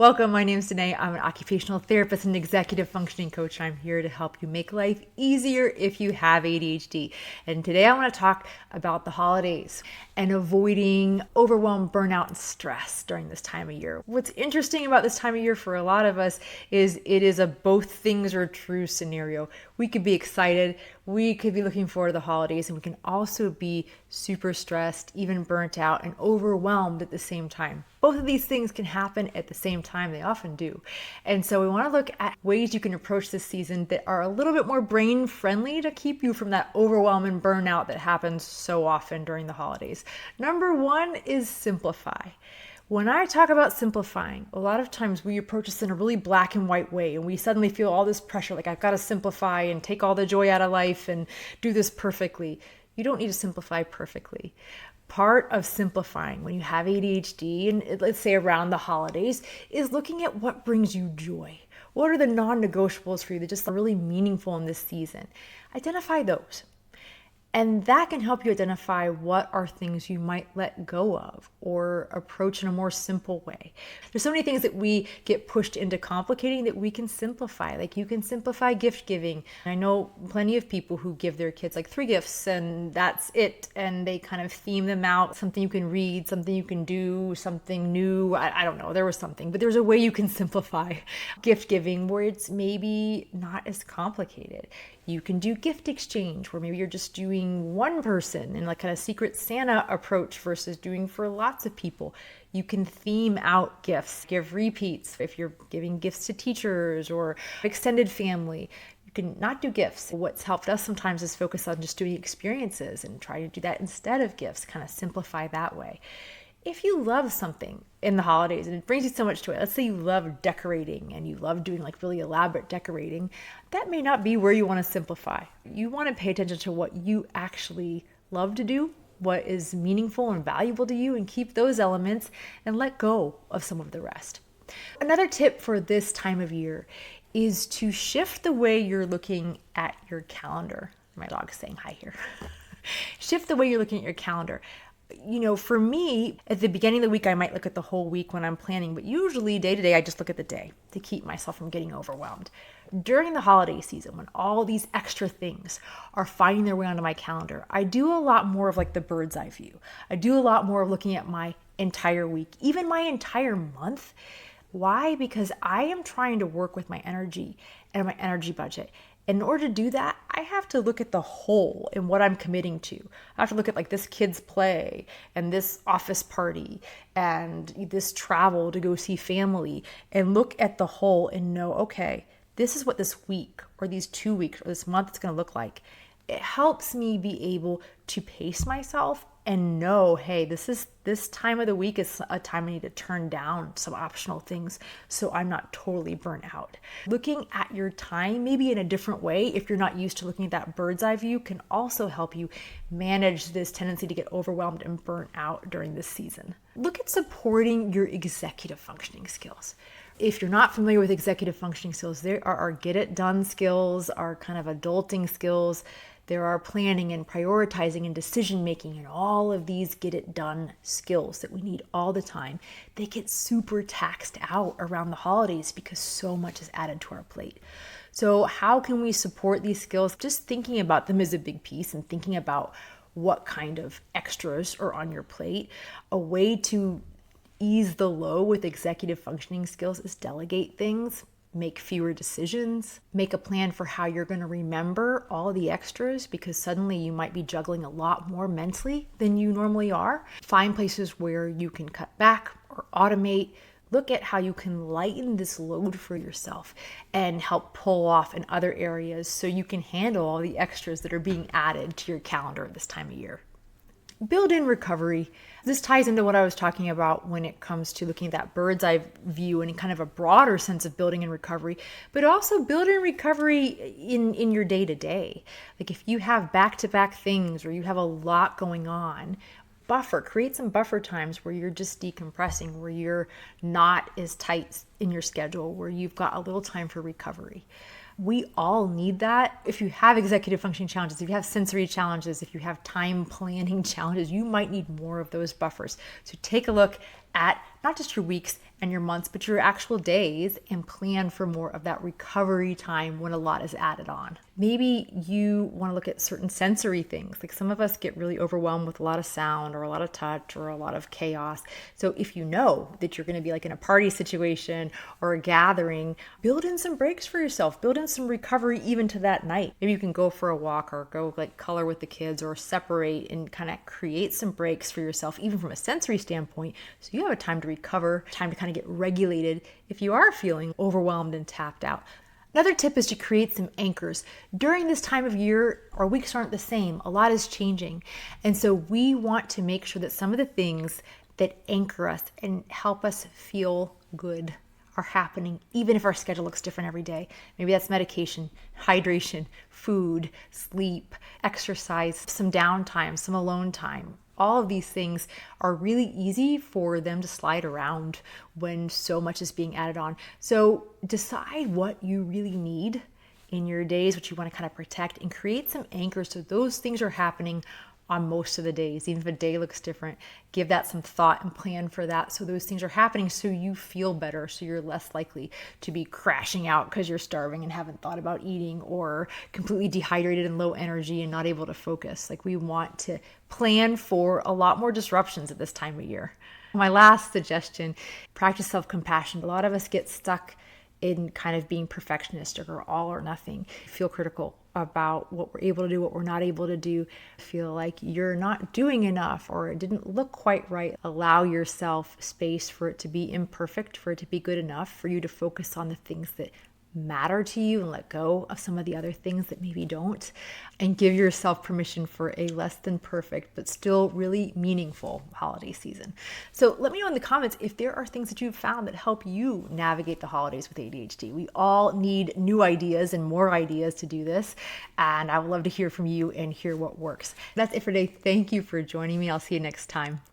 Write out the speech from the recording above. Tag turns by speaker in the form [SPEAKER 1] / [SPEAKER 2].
[SPEAKER 1] Welcome, my name is Danae. I'm an occupational therapist and executive functioning coach. I'm here to help you make life easier if you have ADHD. And today I want to talk about the holidays and avoiding overwhelm, burnout, and stress during this time of year. What's interesting about this time of year for a lot of us is it is a both things are true scenario. We could be excited, we could be looking forward to the holidays, and we can also be super stressed, even burnt out, and overwhelmed at the same time. Both of these things can happen at the same time. They often do. And so we want to look at ways you can approach this season that are a little bit more brain friendly to keep you from that overwhelm and burnout that happens so often during the holidays. Number one is simplify. When I talk about simplifying, a lot of times we approach this in a really black and white way, and we suddenly feel all this pressure, like I've got to simplify and take all the joy out of life and do this perfectly. You don't need to simplify perfectly. Part of simplifying when you have ADHD, and let's say around the holidays, is looking at what brings you joy. What are the non-negotiables for you that just are really meaningful in this season? Identify those. And that can help you identify what are things you might let go of or approach in a more simple way. There's so many things that we get pushed into complicating that we can simplify. Like you can simplify gift giving. I know plenty of people who give their kids like 3 gifts and that's it. And they kind of theme them out, something you can read, something you can do, something new. I don't know, there was something, but there's a way you can simplify gift giving where it's maybe not as complicated. You can do gift exchange where maybe you're just doing one person in like a secret Santa approach versus doing for lots of people. You can theme out gifts, give repeats if you're giving gifts to teachers or extended family. You can not do gifts. What's helped us sometimes is focus on just doing experiences and try to do that instead of gifts, kind of simplify that way. If you love something in the holidays and it brings you so much joy, let's say you love decorating and you love doing like really elaborate decorating, that may not be where you want to simplify. You want to pay attention to what you actually love to do, what is meaningful and valuable to you, and keep those elements and let go of some of the rest. Another tip for this time of year is to shift the way you're looking at your calendar. My dog's saying hi here. Shift the way you're looking at your calendar. For me, at the beginning of the week, I might look at the whole week when I'm planning, but usually day to day, I just look at the day to keep myself from getting overwhelmed. During the holiday season, when all these extra things are finding their way onto my calendar, I do a lot more of like the bird's eye view. I do a lot more of looking at my entire week, even my entire month. Why? Because I am trying to work with my energy and my energy budget. In order to do that, I have to look at the whole and what I'm committing to. I have to look at like this kid's play and this office party and this travel to go see family and look at the whole and know, okay, this is what this week or these 2 weeks or this month is going to look like. It helps me be able to pace myself and know, hey, this time of the week is a time I need to turn down some optional things so I'm not totally burnt out. Looking at your time maybe in a different way, if you're not used to looking at that bird's eye view, can also help you manage this tendency to get overwhelmed and burnt out during this season. Look at supporting your executive functioning skills. If you're not familiar with executive functioning skills, there are our get it done skills, our kind of adulting skills. There are planning and prioritizing and decision making and all of these get it done skills that we need all the time. They get super taxed out around the holidays because so much is added to our plate. So how can we support these skills? Just thinking about them is a big piece, and thinking about what kind of extras are on your plate. A way to ease the load with executive functioning skills is delegate things. Make fewer decisions, make a plan for how you're going to remember all the extras, because suddenly you might be juggling a lot more mentally than you normally are. Find places where you can cut back or automate. Look at how you can lighten this load for yourself and help pull off in other areas so you can handle all the extras that are being added to your calendar this time of year. Build in recovery. This ties into what I was talking about when it comes to looking at that bird's eye view and in kind of a broader sense of building in recovery, but also build in recovery in your day to day. Like if you have back-to-back things or you have a lot going on, create some buffer times where you're just decompressing, where you're not as tight in your schedule, where you've got a little time for recovery. We all need that. If you have executive functioning challenges, if you have sensory challenges, if you have time planning challenges, you might need more of those buffers. So take a look at not just your weeks and your months, but your actual days, and plan for more of that recovery time when a lot is added on. Maybe you want to look at certain sensory things. Like some of us get really overwhelmed with a lot of sound or a lot of touch or a lot of chaos. So if you know that you're going to be like in a party situation or a gathering, build in some breaks for yourself, build in some recovery even to that night. Maybe you can go for a walk or go like color with the kids or separate and kind of create some breaks for yourself, even from a sensory standpoint. So you have a time to recover, time to kind of get regulated if you are feeling overwhelmed and tapped out. Another tip is to create some anchors. During this time of year, our weeks aren't the same. A lot is changing. And so we want to make sure that some of the things that anchor us and help us feel good are happening, even if our schedule looks different every day. Maybe that's medication, hydration, food, sleep, exercise, some downtime, some alone time. All of these things are really easy for them to slide around when so much is being added on. So decide what you really need in your days, what you want to kind of protect, and create some anchors so those things are happening on most of the days. Even if a day looks different, give that some thought and plan for that so those things are happening so you feel better, so you're less likely to be crashing out because you're starving and haven't thought about eating, or completely dehydrated and low energy and not able to focus. Like, we want to plan for a lot more disruptions at this time of year. My last suggestion, practice self-compassion. A lot of us get stuck in kind of being perfectionistic or all or nothing. Feel critical about what we're able to do, what we're not able to do. Feel like you're not doing enough or it didn't look quite right. Allow yourself space for it to be imperfect, for it to be good enough, for you to focus on the things that matter to you and let go of some of the other things that maybe don't, and give yourself permission for a less than perfect but still really meaningful holiday season. So let me know in the comments if there are things that you've found that help you navigate the holidays with ADHD. We all need new ideas and more ideas to do this, and I would love to hear from you and hear what works. That's it for today. Thank you for joining me. I'll see you next time.